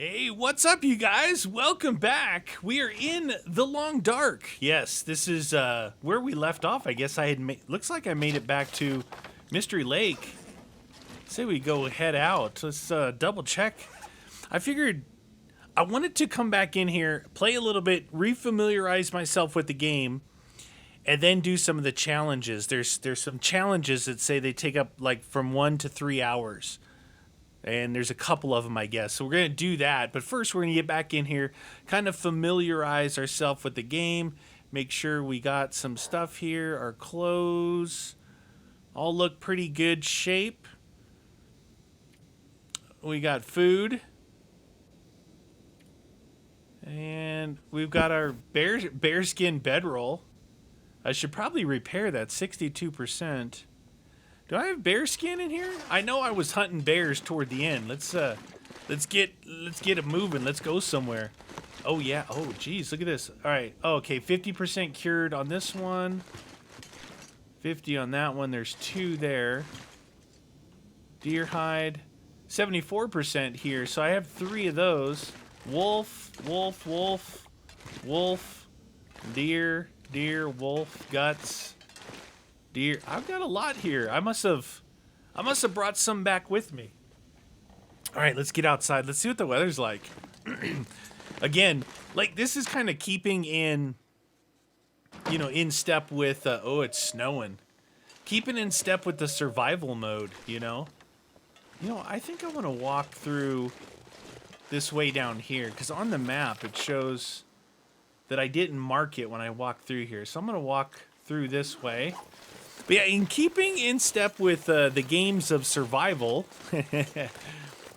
Hey, what's up, you guys? Welcome back. We are in the Long Dark. Yes, this is where we left off. I guess I had looks like I made it back to Mystery Lake. Say we go head out. Let's double check. I figured I wanted to come back in here, play a little bit, refamiliarize myself with the game, and then do some of the challenges. There's some challenges that say they take up like from 1 to 3 hours. And there's a couple of them, I guess. So we're going to do that. But first, we're going to get back in here, kind of familiarize ourselves with the game, make sure we got some stuff here. Our clothes all look pretty good shape. We got food. And we've got our bearskin bedroll. I should probably repair that, 62%. Do I have bear skin in here? I know I was hunting bears toward the end. Let's get it moving. Let's go somewhere. Oh yeah. Oh geez, look at this. All right. Oh, okay, 50% cured on this one. 50 on that one. There's 2 there. Deer hide. 74% here. So I have 3 of those. Wolf, wolf, wolf, wolf, deer, deer, wolf, guts. Deer. I've got a lot here. I must have brought some back with me. All right, let's get outside. Let's see what the weather's like. Again, like this is kind of keeping in, in step with. Oh, it's snowing. Keeping in step with the survival mode. I think I want to walk through this way down here because on the map it shows that I didn't mark it when I walked through here. So I'm gonna walk through this way. But yeah, in keeping in step with the games of survival,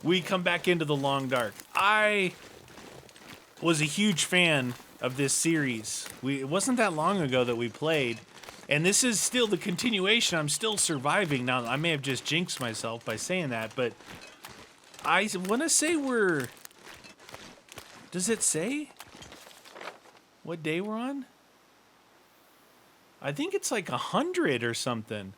we come back into the Long Dark. I was a huge fan of this series. It wasn't that long ago that we played, and this is still the continuation. I'm still surviving. Now, I may have just jinxed myself by saying that, but I want to say we're... Does it say what day we're on? I think it's like 100 or something.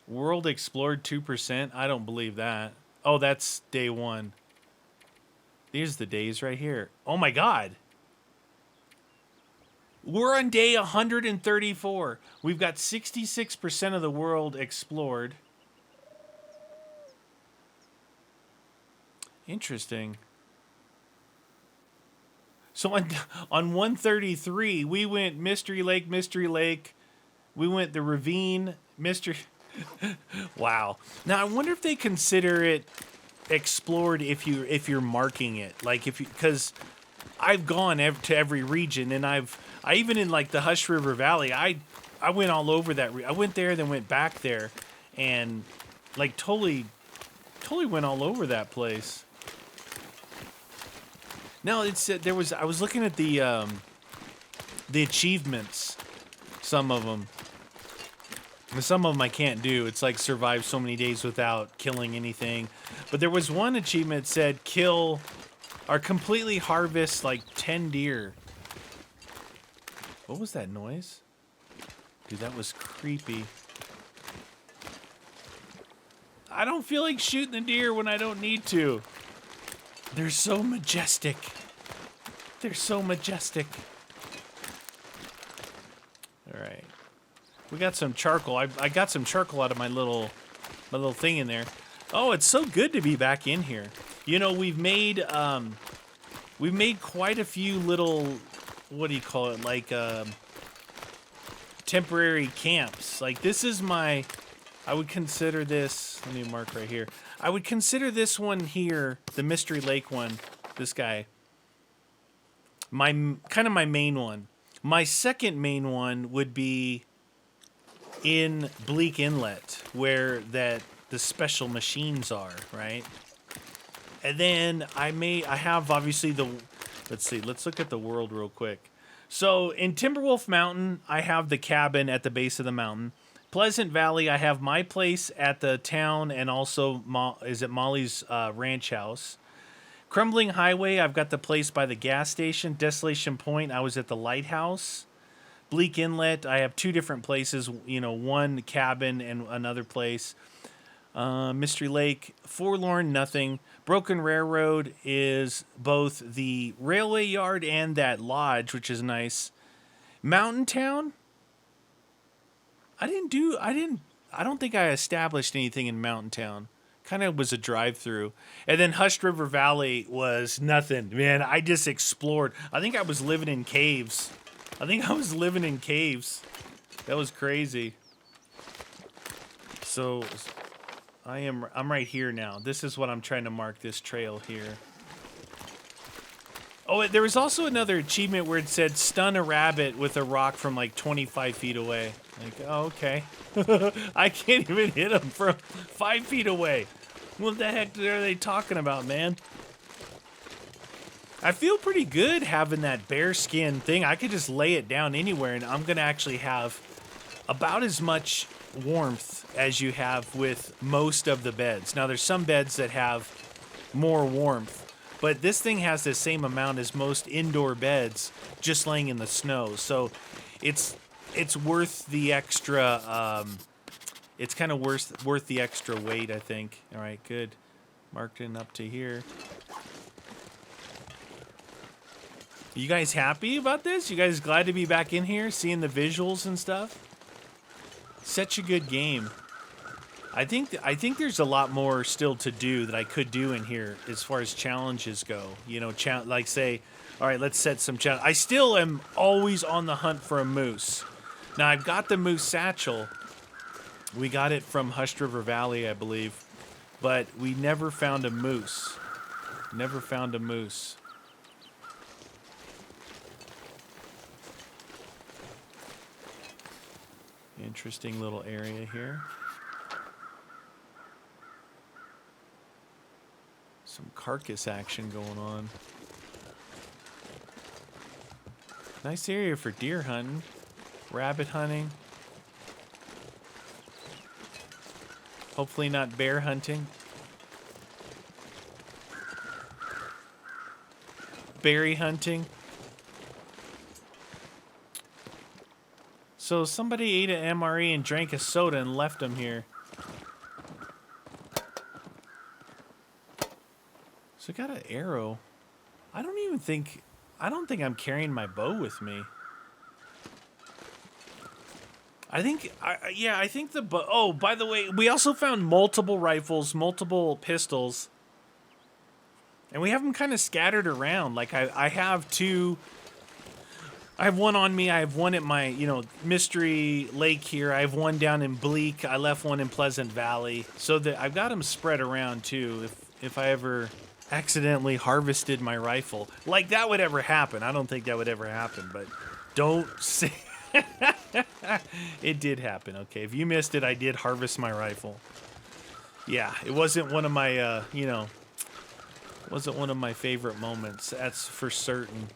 World explored 2%. I don't believe that. Oh, that's day 1. These are the days right here. Oh my God. We're on day 134. We've got 66% of the world explored. Interesting. So on 133, we went Mystery Lake, Mystery Lake. We went the Ravine, Mystery... Wow. Now, I wonder if they consider it explored if you're marking it. Like, because I've gone to every region, and I even in, like, the Hush River Valley, I went all over that. I went there, then went back there, and, like, totally went all over that place. No, I was looking at the achievements, some of them. Some of them I can't do. It's like survive so many days without killing anything. But there was one achievement that said kill or completely harvest like 10 deer. What was that noise? Dude, that was creepy. I don't feel like shooting the deer when I don't need to. They're so majestic. They're so majestic. All right. We got some charcoal. I got some charcoal out of my little thing in there. Oh, it's so good to be back in here. We've made quite a few little, what do you call it? Like temporary camps. Like this is I would consider this, let me mark right here. I would consider this one here, the Mystery Lake one, this guy, my main one. My second main one would be in Bleak Inlet, where the special machines are, right? And then I have obviously let's look at the world real quick. So in Timberwolf Mountain, I have the cabin at the base of the mountain. Pleasant Valley, I have my place at the town and also Molly's ranch house. Crumbling Highway, I've got the place by the gas station. Desolation Point, I was at the lighthouse. Bleak Inlet, I have 2 different places, one cabin and another place. Mystery Lake, Forlorn, nothing. Broken Railroad is both the railway yard and that lodge, which is nice. Mountain Town, I don't think I established anything in Mountain Town. Kind of was a drive-through. And then Hushed River Valley was nothing. Man, I just explored. I think I was living in caves. That was crazy. So I'm right here now. This is what I'm trying to mark, this trail here. Oh, there was also another achievement where it said stun a rabbit with a rock from like 25 feet away. Like, oh, okay. I can't even hit him from 5 feet away. What the heck are they talking about, man? I feel pretty good having that bear skin thing. I could just lay it down anywhere and I'm going to actually have about as much warmth as you have with most of the beds. Now, there's some beds that have more warmth, but this thing has the same amount as most indoor beds just laying in the snow. So it's worth the extra, it's kind of worth the extra weight, I think. All right, good. Marked in up to here. You guys happy about this? You guys glad to be back in here, seeing the visuals and stuff? Such a good game. I think there's a lot more still to do that I could do in here as far as challenges go. You know, like say, all right, let's set some challenge. I still am always on the hunt for a moose. Now I've got the moose satchel. We got it from Hushed River Valley, I believe, but we never found a moose. Never found a moose. Interesting little area here. Some carcass action going on. Nice area for deer hunting, rabbit hunting. Hopefully not bear hunting. Berry hunting. So somebody ate an MRE and drank a soda and left them here. So I got an arrow. I don't think I'm carrying my bow with me. I think the bow. Oh, by the way, we also found multiple rifles, multiple pistols. And we have them kind of scattered around. Like I have two. I have one on me. I have one at my, Mystery Lake here. I have one down in Bleak. I left one in Pleasant Valley. So that I've got them spread around too. If I ever accidentally harvested my rifle, like that would ever happen. I don't think that would ever happen, but don't say it did happen. Okay, if you missed it, I did harvest my rifle. Yeah, it wasn't one of my, wasn't one of my favorite moments. That's for certain.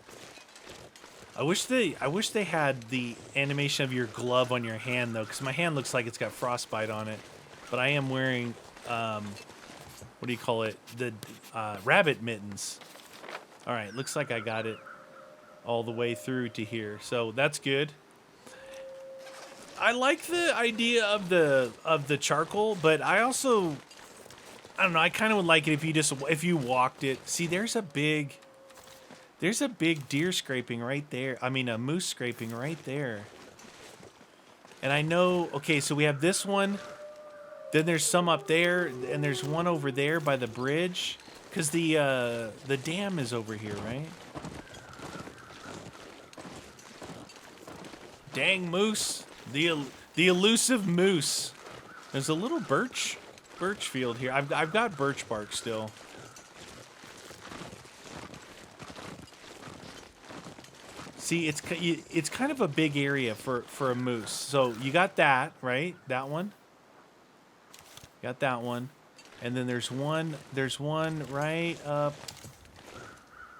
I wish they had the animation of your glove on your hand though, because my hand looks like it's got frostbite on it. But I am wearing, what do you call it? The rabbit mittens. All right, looks like I got it all the way through to here, so that's good. I like the idea of the charcoal, but I don't know. I kind of would like it if you walked it. See, there's a big deer scraping right there. I mean, a moose scraping right there. And I know, okay, so we have this one. Then there's some up there, and there's one over there by the bridge. Because the dam is over here, right? Dang moose. The elusive moose. There's a little birch field here. I've got birch bark still. See, it's kind of a big area for a moose. So you got that, right? That one. Got that one. And then there's one right up,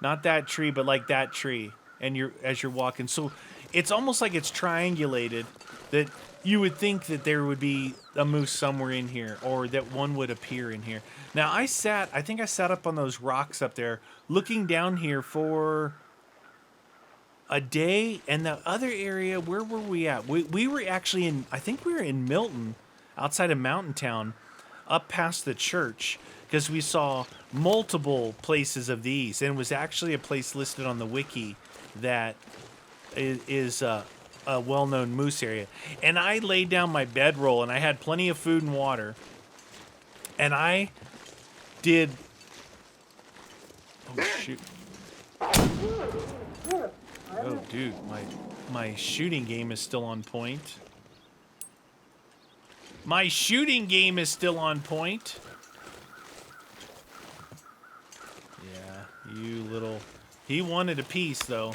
not that tree, but like that tree. And as you're walking. So it's almost like it's triangulated, that you would think that there would be a moose somewhere in here, or that one would appear in here. Now I think I sat up on those rocks up there looking down here for a day. And the other area, where were we at? We were actually I think we were in Milton, outside of Mountain Town. up past the church because we saw multiple places of these, and it was actually a place listed on the wiki that is a well-known moose area. And I laid down my bedroll, and I had plenty of food and water, and I did. Oh shoot! Oh dude, my shooting game is still on point. My shooting game is still on point. Yeah, you little... He wanted a piece, though.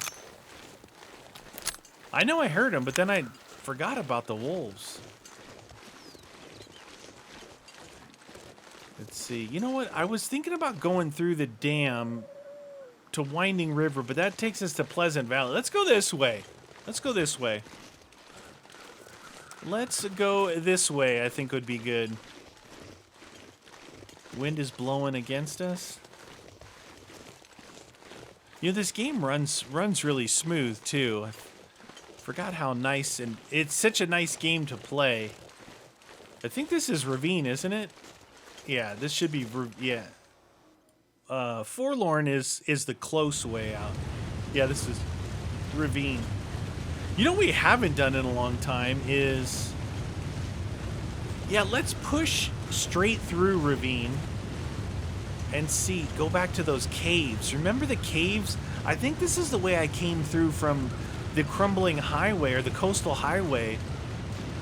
I know I heard him, but then I forgot about the wolves. Let's see. You know what? I was thinking about going through the dam to Winding River, but that takes us to Pleasant Valley. Let's go this way. Let's go this way. Let's go this way, I think would be good. Wind is blowing against us. You know, this game runs really smooth, too. I forgot how nice, and it's such a nice game to play. I think this is Ravine, isn't it? Yeah, this should be, yeah. Forlorn is the close way out. Yeah, this is Ravine. You know what we haven't done in a long time is... Yeah, let's push straight through Ravine and see, go back to those caves. Remember the caves? I think this is the way I came through from the crumbling highway, or the coastal highway,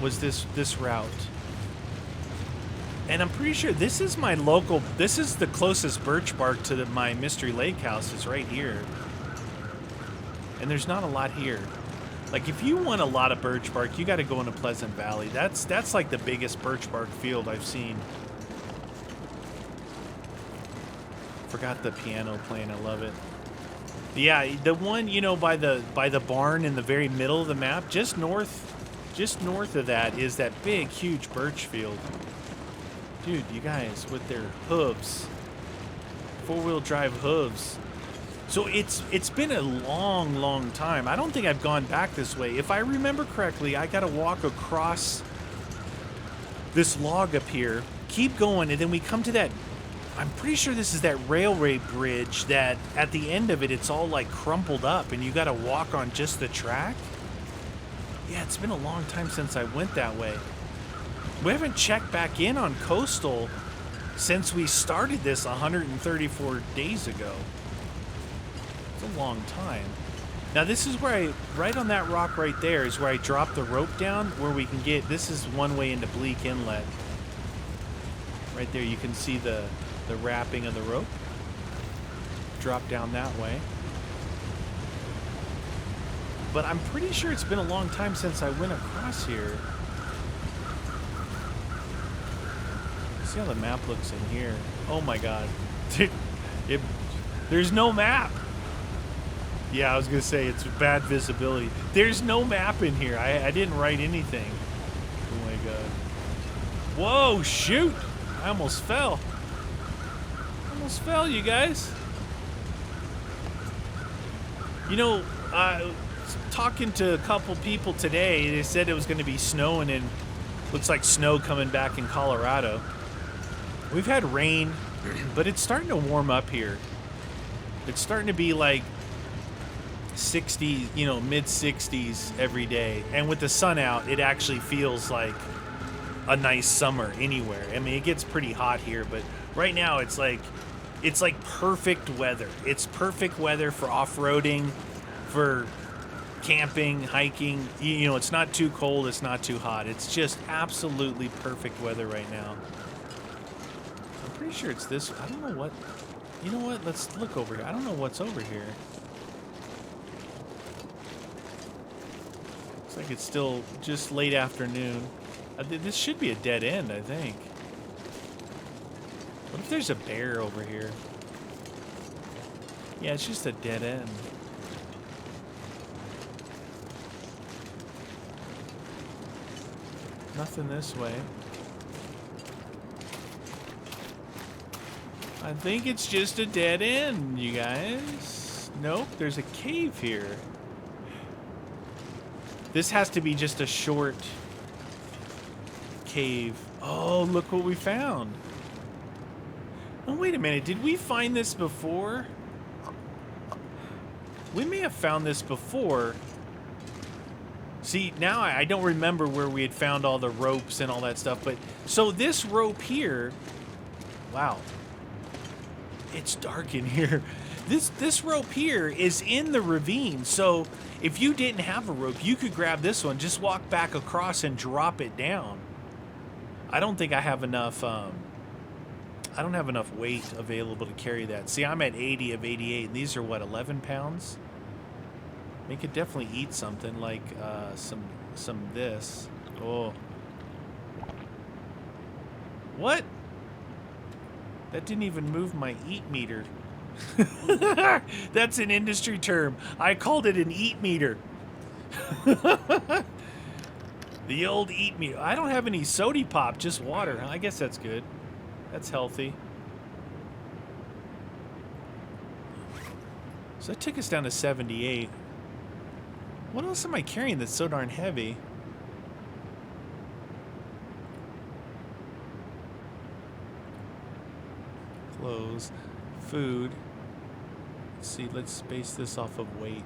was this route. And I'm pretty sure this is my local, this is the closest birch bark to my Mystery Lake house is right here. And there's not a lot here. Like, if you want a lot of birch bark, you got to go into Pleasant Valley. That's like the biggest birch bark field I've seen. Forgot the piano playing. I love it. Yeah, the one, you know, by the barn in the very middle of the map, just north of that is that big, huge birch field. Dude, you guys with their hooves, 4-wheel drive hooves. So it's been a long time. I don't think I've gone back this way. If I remember correctly, I gotta walk across this log up here, keep going, and then we come to that, I'm pretty sure this is that railway bridge that at the end of it, it's all like crumpled up and you gotta walk on just the track. Yeah, it's been a long time since I went that way. We haven't checked back in on Coastal since we started this 134 days ago. It's a long time. Now this is where right on that rock right there is where I drop the rope down, where we can get, this is one way into Bleak Inlet. Right there you can see the wrapping of the rope. Drop down that way. But I'm pretty sure it's been a long time since I went across here. See how the map looks in here. Oh my god. There's no map. Yeah, I was gonna say it's bad visibility. There's no map in here. I didn't write anything. Oh my god. Whoa, shoot! I almost fell. Almost fell, you guys. You know, talking to a couple people today, they said it was gonna be snowing, and looks like snow coming back in Colorado. We've had rain, but it's starting to warm up here. It's starting to be like 60, you know, mid 60s every day. And with the sun out, it actually feels like a nice summer anywhere. I mean, it gets pretty hot here, but right now it's like perfect weather. It's perfect weather for off-roading, for camping, hiking. You know, it's not too cold, it's not too hot. It's just absolutely perfect weather right now. I'm pretty sure it's this. I don't know what. You know what? Let's look over here. I don't know what's over here. Looks like it's still just late afternoon. This should be a dead end, I think. What if there's a bear over here? Yeah, it's just a dead end. Nothing this way. I think it's just a dead end, you guys. Nope, there's a cave here. This has to be just a short cave. Oh, look what we found. Oh, wait a minute. Did we find this before? We may have found this before. See, now I don't remember where we had found all the ropes and all that stuff, but so this rope here, wow, it's dark in here. This rope here is in the ravine, so if you didn't have a rope, you could grab this one, just walk back across and drop it down. I don't think I have enough, I don't have enough weight available to carry that. See, I'm at 80 of 88, and these are, what, 11 pounds? We could definitely eat something like some this. Oh. What? That didn't even move my eat meter. That's an industry term. I called it an eat meter. The old eat meter. I don't have any sody pop, just water. I guess that's good. That's healthy. So that took us down to 78. What else am I carrying that's so darn heavy? Clothes, food. Let's see, let's base this off of weight.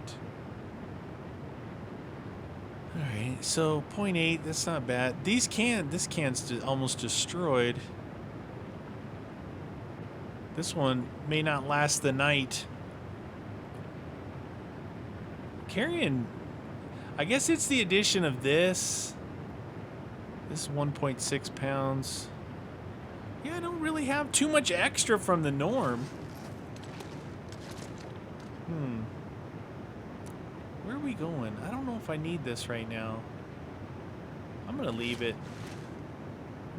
Alright, so 0.8, that's not bad. This can's almost destroyed. This one may not last the night. Carrying, I guess it's the addition of this. This 1.6 pounds. Yeah, I don't really have too much extra from the norm. Where are we going? I don't know if I need this right now. I'm gonna leave it.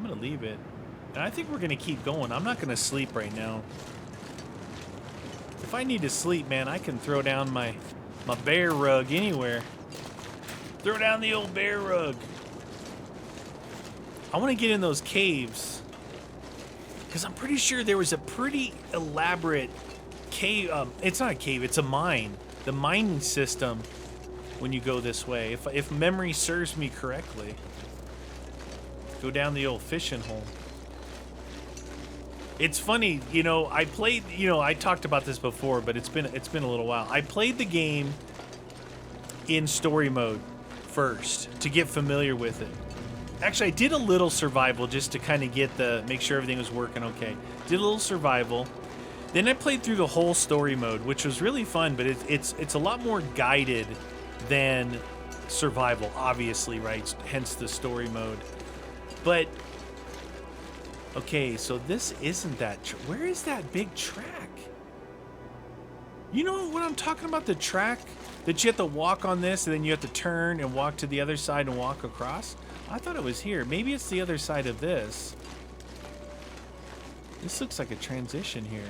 And I think we're gonna keep going. I'm not gonna sleep right now. If I need to sleep, man, I can throw down my bear rug anywhere. Throw down the old bear rug. I want to get in those caves. Because I'm pretty sure there was a pretty elaborate cave. It's not a cave, it's a mine. The mining system when you go this way. If memory serves me correctly. Go down the old fishing hole. It's funny, you know, I played, you know, I talked about this before, but it's been a little while. I played the game in story mode first to get familiar with it. Actually, I did a little survival just to kind of make sure everything was working okay. Did a little survival. Then I played through the whole story mode, which was really fun, but it's a lot more guided than survival, obviously, right? Hence the story mode. But okay, so this isn't that. Where is that big track? You know what I'm talking about? The track that you have to walk on this, and then you have to turn and walk to the other side and walk across. I thought it was here. Maybe it's the other side of this. This looks like a transition here.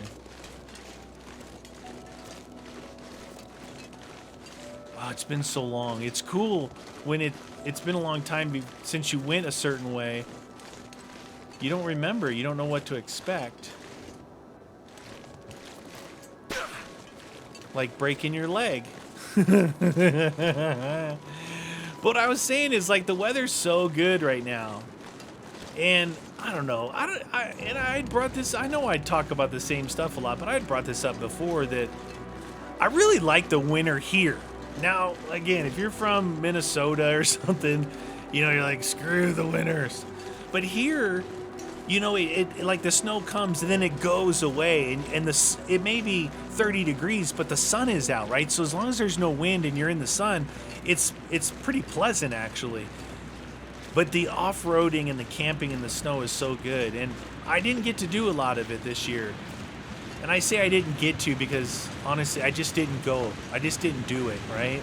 Wow, it's been so long. It's cool when it's been a long time since you went a certain way. You don't remember. You don't know what to expect. Like breaking your leg. What I was saying is, like, the weather's so good right now. And I don't know. I brought this. I know I talk about the same stuff a lot, but I had brought this up before that I really like the winter here. Now, again, if you're from Minnesota or something, you know, you're like, screw the winters. But here, you know, it like the snow comes and then it goes away, and it may be 30 degrees, but the sun is out, right? So as long as there's no wind and you're in the sun, it's pretty pleasant, actually. But the off-roading and the camping in the snow is so good, and I didn't get to do a lot of it this year. And I say I didn't get to because, honestly, I just didn't go. I just didn't do it, right?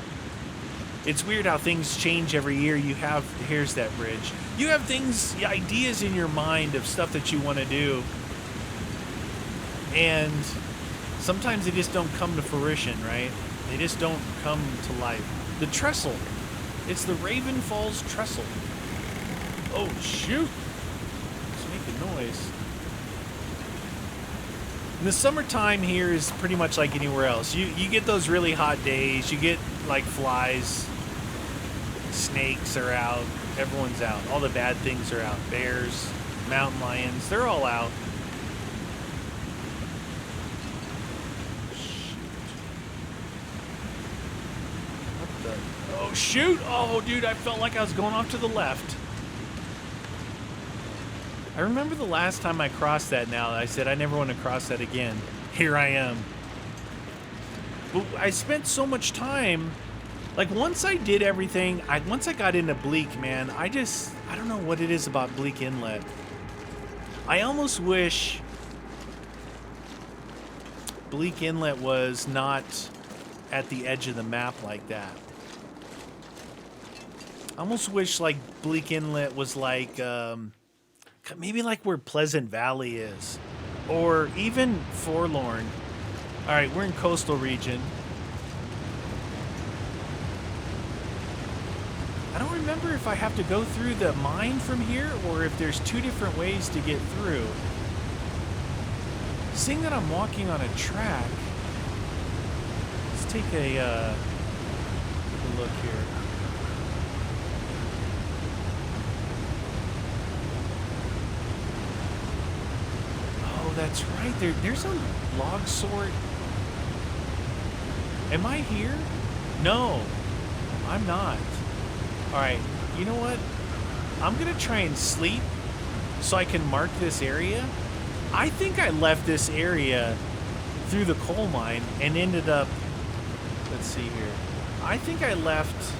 It's weird how things change every year. Here's that bridge. You have ideas in your mind of stuff that you want to do. And sometimes they just don't come to fruition, right? They just don't come to life. The trestle. It's the Raven Falls Trestle. Oh, shoot. It's making noise. And the summertime here is pretty much like anywhere else. You get those really hot days. You get, like, flies. Snakes are out. Everyone's out. All the bad things are out. Bears. mountain lions. They're all out. Oh, shoot! Oh, dude, I felt like I was going off to the left. I remember the last time I crossed that now. I said I never want to cross that again. Here I am. But I spent so much time. Like, once I did everything, once I got into Bleak, man, I don't know what it is about Bleak Inlet. I almost wish Bleak Inlet was not at the edge of the map like that. I almost wish, like, Bleak Inlet was like, maybe like where Pleasant Valley is. Or even Forlorn. Alright, we're in coastal region. I don't remember if I have to go through the mine from here or if there's two different ways to get through. Seeing that I'm walking on a track, let's take a look here. Oh, that's right. There's a log sort. Am I here? No, I'm not. Alright, you know what? I'm gonna try and sleep so I can mark this area. I think I left this area through the coal mine and ended up... Let's see here. I think I left...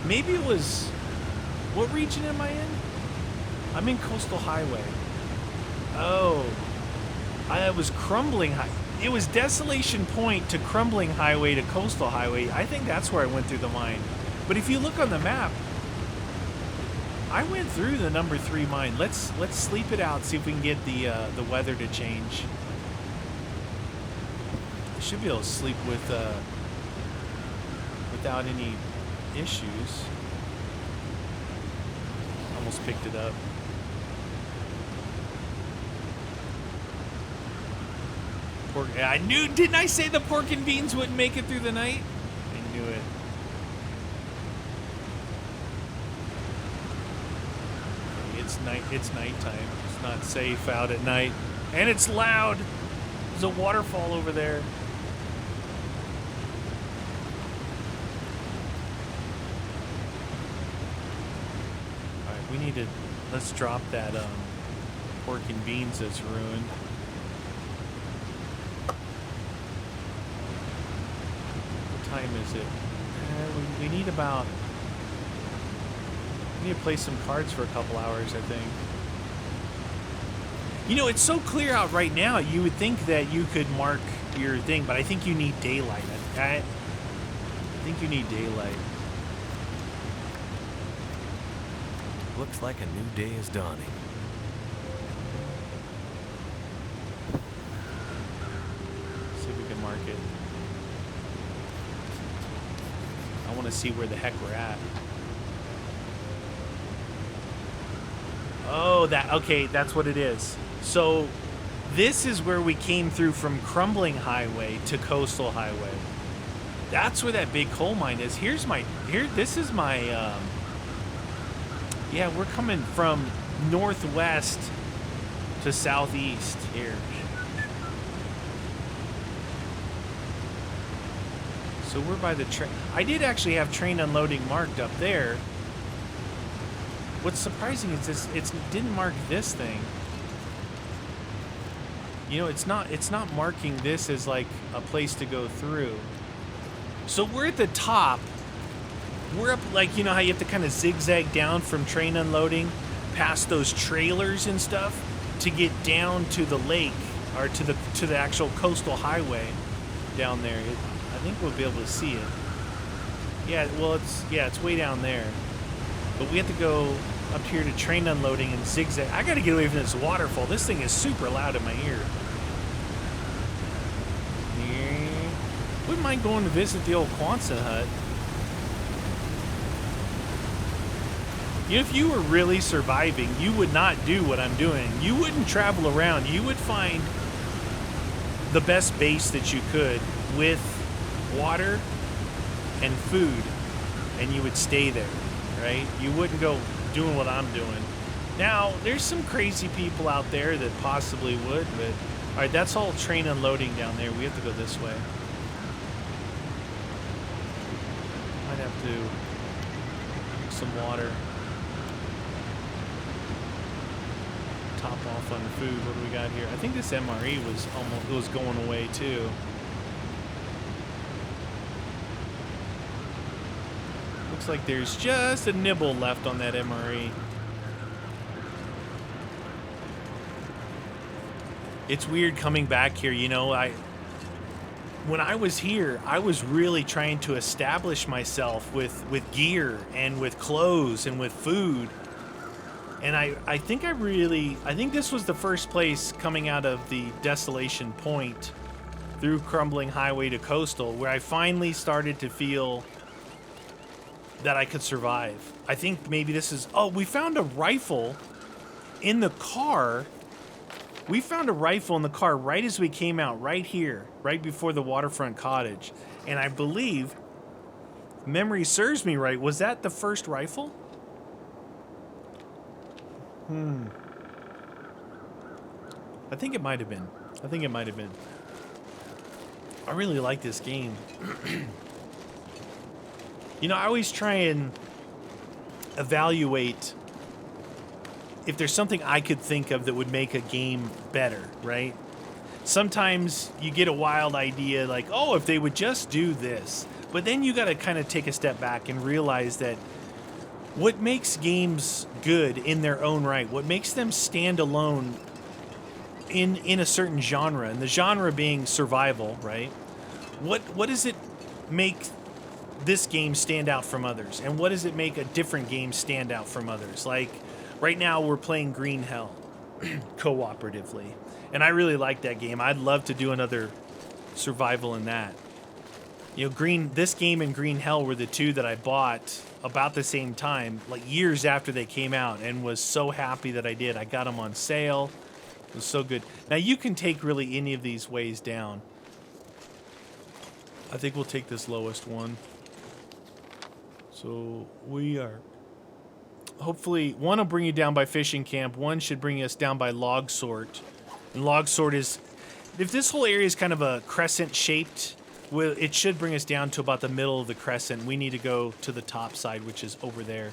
Maybe it was... What region am I in? I'm in Coastal Highway. Oh. I was Crumbling Highway. It was Desolation Point to Crumbling Highway to Coastal Highway. I think that's where I went through the mine. But if you look on the map, I went through the number 3 mine. Let's sleep it out, see if we can get the weather to change. I should be able to sleep with without any issues. Almost picked it up. Pork, I knew, didn't I say the pork and beans wouldn't make it through the night? I knew it. It's nighttime. It's not safe out at night. And it's loud. There's a waterfall over there. Alright, we need to... Let's drop that pork and beans that's ruined. What time is it? We need about... We need to play some cards for a couple hours, I think. You know, it's so clear out right now, you would think that you could mark your thing, but I think you need daylight. I think you need daylight. Looks like a new day is dawning. See if we can mark it. I want to see where the heck we're at. Oh, okay, that's what it is. So this is where we came through from Crumbling Highway to Coastal Highway. That's where that big coal mine is. This is my, yeah, we're coming from northwest to southeast here. So we're by the train. I did actually have train unloading marked up there. What's surprising is it didn't mark this thing. You know, it's not marking this as like a place to go through. So we're at the top. We're up, like, you know how you have to kind of zigzag down from train unloading past those trailers and stuff to get down to the lake or to the actual coastal highway down there. I think we'll be able to see it. Yeah, well, it's way down there. But we have to go up here to train unloading and zigzag. I gotta get away from this waterfall. This thing is super loud in my ear. Wouldn't mind going to visit the old Quonset hut. You know, if you were really surviving, you would not do what I'm doing. You wouldn't travel around. You would find the best base that you could with water and food, and you would stay there, right? You wouldn't go doing what I'm doing. Now, there's some crazy people out there that possibly would, but... Alright, that's all train unloading down there. We have to go this way. Might have to... drink some water. Top off on the food. What do we got here? I think this MRE was going away, too. Looks like there's just a nibble left on that MRE. It's weird coming back here, you know, when I was here, I was really trying to establish myself with gear and with clothes and with food. And I think this was the first place coming out of the Desolation Point through Crumbling Highway to Coastal where I finally started to feel that I could survive. I think maybe this is... Oh, we found a rifle in the car. We found a rifle in the car right as we came out, right here, right before the waterfront cottage. And I believe, if memory serves me right, was that the first rifle? I think it might have been. I really like this game. You know, I always try and evaluate if there's something I could think of that would make a game better, right? Sometimes you get a wild idea like, oh, if they would just do this. But then you got to kind of take a step back and realize that what makes games good in their own right, what makes them stand alone in a certain genre, and the genre being survival, right? What does it make this game stand out from others? And what does it make a different game stand out from others? Like, right now we're playing Green Hell cooperatively, and I really like that game. I'd love to do another survival in that. You know, this game and Green Hell were the two that I bought about the same time, like years after they came out, and was so happy that I did. I got them on sale. It was so good. Now you can take really any of these ways down. I think we'll take this lowest one. So we are... Hopefully, one will bring you down by fishing camp. One should bring us down by log sort. And log sort is... If this whole area is kind of a crescent shaped, well, it should bring us down to about the middle of the crescent. We need to go to the top side, which is over there.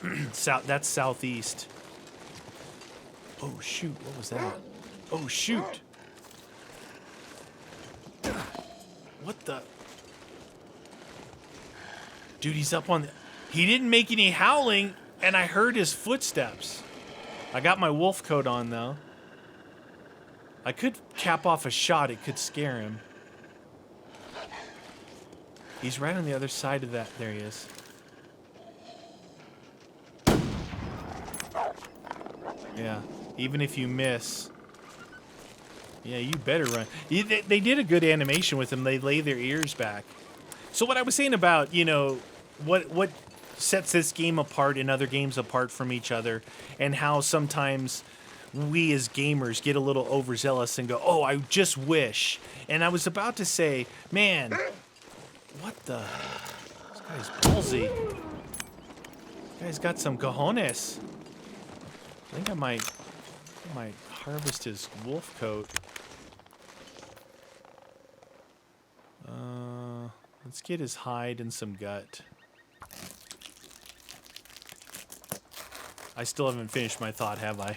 That's southeast. Oh, shoot. What was that? Oh, shoot. What the... Dude, he's up on the... He didn't make any howling... And I heard his footsteps. I got my wolf coat on, though. I could cap off a shot. It could scare him. He's right on the other side of that. There he is. Yeah. Even if you miss. Yeah, you better run. They did a good animation with him. They lay their ears back. So what I was saying about, you know, what sets this game apart and other games apart from each other, and how sometimes we as gamers get a little overzealous and go, oh, I just wish. And I was about to say, man, what the... This guy's ballsy. This guy's got some cojones. I think I might harvest his wolf coat. Let's get his hide and some gut. I still haven't finished my thought, have I?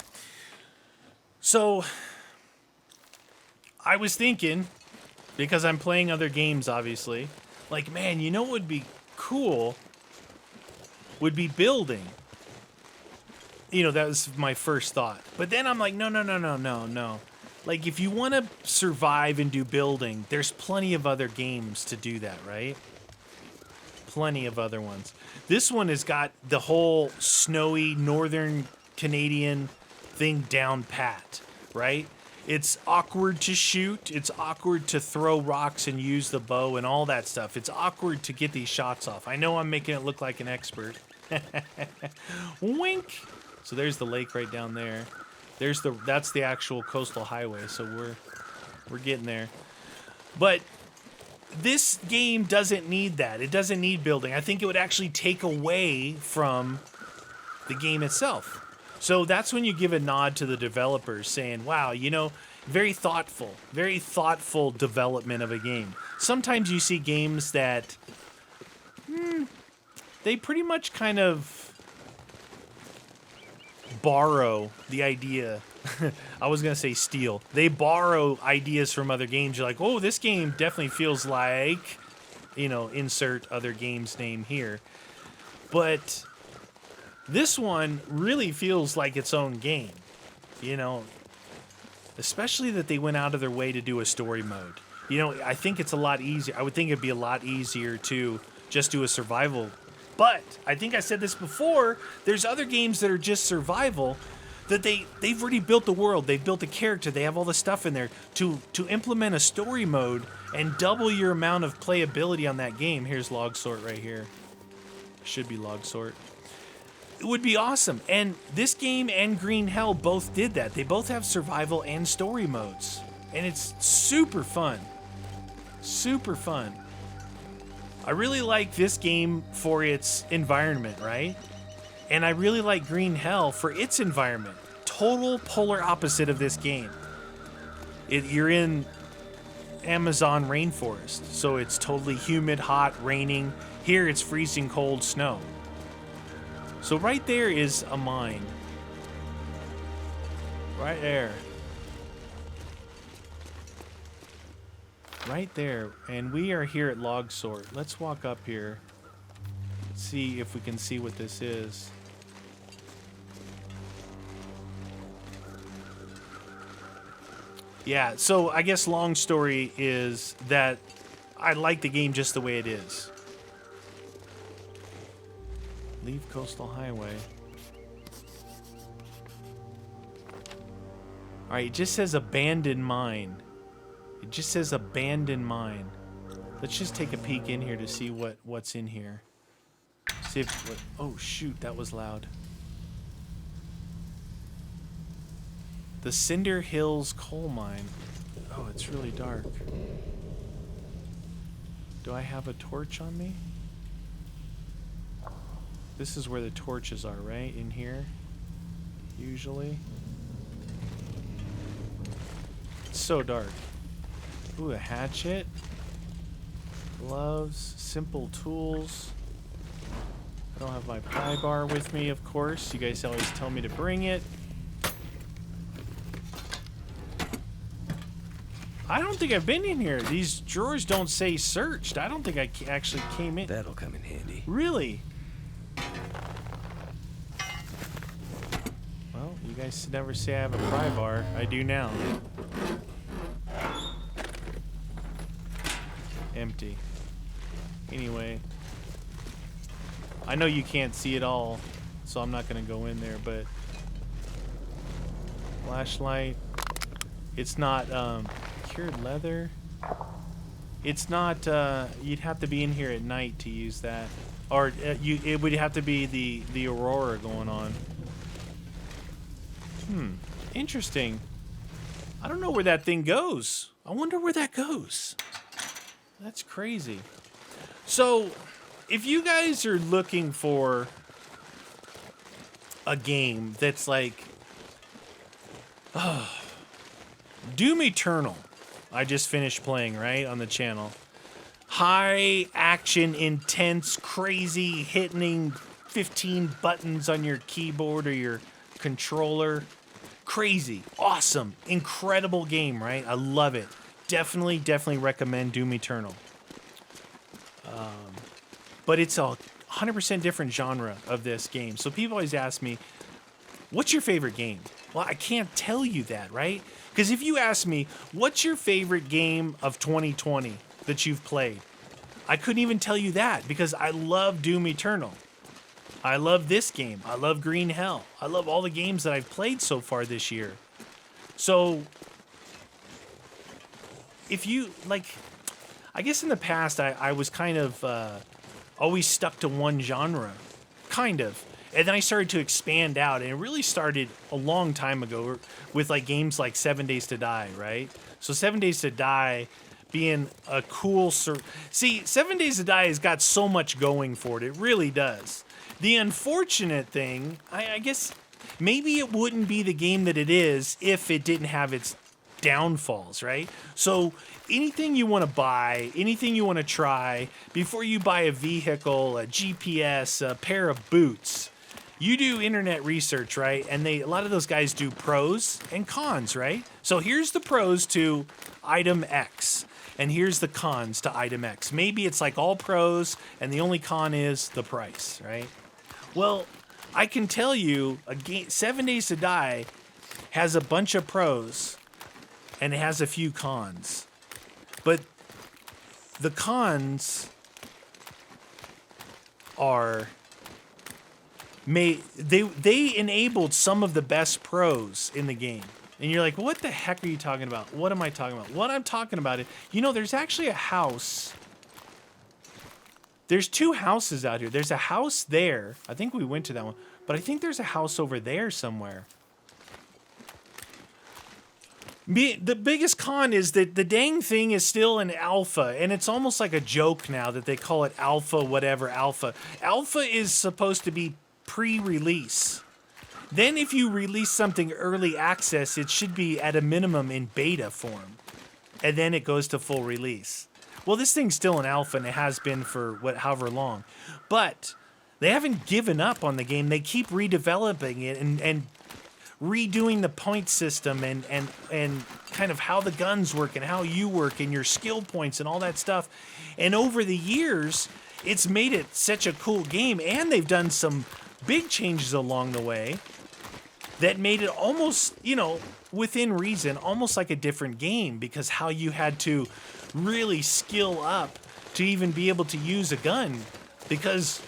So, I was thinking, because I'm playing other games, obviously, like, man, you know what would be cool? Would be building. You know, that was my first thought. But then I'm like, no. Like, if you want to survive and do building, there's plenty of other games to do that, right? Plenty of other ones. This one has got the whole snowy northern Canadian thing down pat, right? It's awkward to shoot. It's awkward to throw rocks and use the bow and all that stuff. It's awkward to get these shots off. I know I'm making it look like an expert. Wink. So there's the lake right down there. That's the actual coastal highway. So we're getting there. But this game doesn't need that. It doesn't need building. I think it would actually take away from the game itself. So that's when you give a nod to the developers saying, wow, very thoughtful development of a game. Sometimes you see games that they pretty much kind of borrow the idea. I was going to say steal. They borrow ideas from other games. You're like, oh, this game definitely feels like, insert other game's name here. But this one really feels like its own game, especially that they went out of their way to do a story mode. I think it's a lot easier. I would think it'd be a lot easier to just do a survival. But I think I said this before, there's other games that are just survival that they've already built the world, they've built a character, they have all the stuff in there to implement a story mode and double your amount of playability on that game. Here's Log Sort right here. Should be Log Sort. It would be awesome. And this game and Green Hell both did that. They both have survival and story modes. And it's super fun. Super fun. I really like this game for its environment, right? And I really like Green Hell for its environment. Total polar opposite of this game. You're in Amazon rainforest, so it's totally humid, hot, raining. Here it's freezing cold snow. So right there is a mine. Right there. Right there. And we are here at Log Sort. Let's walk up here. See if we can see what this is. Yeah, so I guess long story is that I like the game just the way it is. Leave Coastal Highway. Alright, it just says abandoned mine. It just says abandoned mine. Let's just take a peek in here to see what's in here. See if... Oh, shoot, that was loud. The Cinder Hills Coal Mine. Oh, it's really dark. Do I have a torch on me? This is where the torches are, right? In here? Usually. It's so dark. Ooh, a hatchet. Gloves. Simple tools. I don't have my pry bar with me, of course. You guys always tell me to bring it. I don't think I've been in here. These drawers don't say searched. I don't think I actually came in. That'll come in handy. Really? Well, you guys never say I have a pry bar. I do now. Empty. Anyway. I know you can't see it all, so I'm not going to go in there, but... Flashlight. It's not, cured leather. It's not, you'd have to be in here at night to use that. Or, it would have to be the aurora going on. Interesting. I don't know where that thing goes. I wonder where that goes. That's crazy. So, if you guys are looking for a game that's like... Doom Eternal. I just finished playing, right, on the channel. High action, intense, crazy, hitting 15 buttons on your keyboard or your controller. Crazy, awesome, incredible game, right? I love it. Definitely recommend Doom Eternal. But it's a 100% different genre of this game. So people always ask me, what's your favorite game? Well, I can't tell you that, right? Because if you ask me, what's your favorite game of 2020 that you've played? I couldn't even tell you that because I love Doom Eternal. I love this game. I love Green Hell. I love all the games that I've played so far this year. So, if you, like, I guess in the past I was kind of always stuck to one genre. Kind of. And then I started to expand out, and it really started a long time ago with like games like 7 Days to Die, right? So 7 Days to Die being a cool... See, 7 Days to Die has got so much going for it. It really does. The unfortunate thing, I guess, maybe it wouldn't be the game that it is if it didn't have its downfalls, right? So anything you want to buy, anything you want to try, before you buy a vehicle, a GPS, a pair of boots, you do internet research, right? And a lot of those guys do pros and cons, right? So here's the pros to item X, and here's the cons to item X. Maybe it's like all pros, and the only con is the price, right? Well, I can tell you, 7 Days to Die has a bunch of pros, and it has a few cons. But the cons are... They enabled some of the best pros in the game. And you're like, what the heck are you talking about? What am I talking about? What I'm talking about is, there's actually a house. There's 2 houses out here. There's a house there. I think we went to that one. But I think there's a house over there somewhere. The biggest con is that the dang thing is still an alpha, and it's almost like a joke now that they call it alpha, whatever, alpha. Alpha is supposed to be pre-release. Then if you release something early access, it should be at a minimum in beta form. And then it goes to full release. Well, this thing's still an alpha, and it has been for however long. But they haven't given up on the game. They keep redeveloping it and redoing the point system and kind of how the guns work and how you work and your skill points and all that stuff. And over the years, it's made it such a cool game, and they've done some big changes along the way that made it almost, within reason, almost like a different game, because how you had to really skill up to even be able to use a gun, because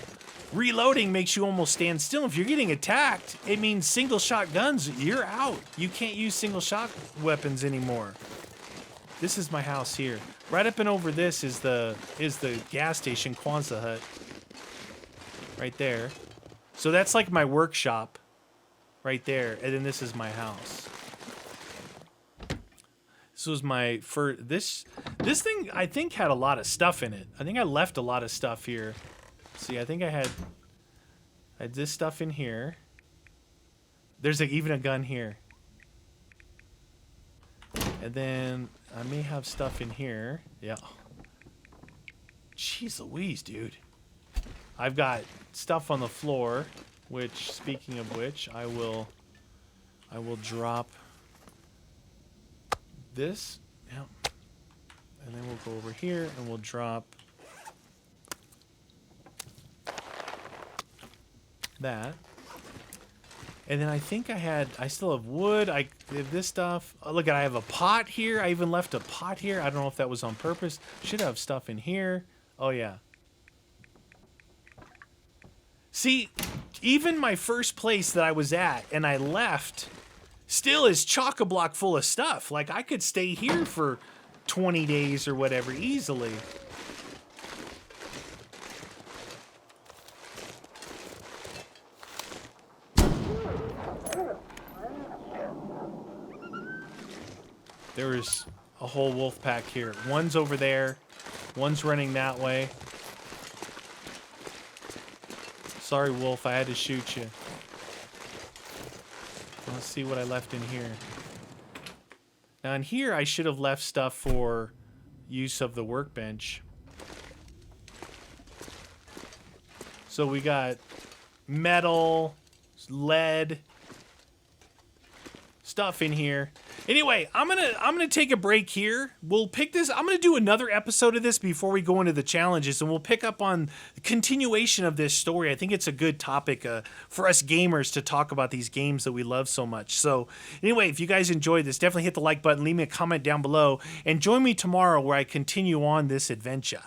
reloading makes you almost stand still. If you're getting attacked, it means single shot guns, you're out. You can't use single shot weapons anymore. This is my house here. Right up and over this is the gas station, Quonset Hut. Right there. So that's like my workshop right there, and then this is my house. This was my first. This thing I think had a lot of stuff in it. I think I left a lot of stuff here. See, I think I had this stuff in here. There's even a gun here. And then I may have stuff in here. Yeah. Jeez Louise, dude. I've got stuff on the floor, which, speaking of which, I will drop this. Yeah. And then we'll go over here and we'll drop that. And then I think I still have wood. I have this stuff. Oh, look, I have a pot here. I even left a pot here. I don't know if that was on purpose. Should have stuff in here. Oh, yeah. See, even my first place that I was at and I left still is chock-a-block full of stuff. Like, I could stay here for 20 days or whatever easily. There is a whole wolf pack here. One's over there. One's running that way. Sorry, wolf. I had to shoot you. Let's see what I left in here. Now, in here, I should have left stuff for use of the workbench. So we got metal, lead, stuff in here. Anyway, I'm gonna take a break here. We'll pick this. I'm gonna do another episode of this before we go into the challenges, and we'll pick up on the continuation of this story. I think it's a good topic for us gamers to talk about these games that we love so much. So anyway, if you guys enjoyed this, definitely hit the like button, leave me a comment down below, and join me tomorrow where I continue on this adventure.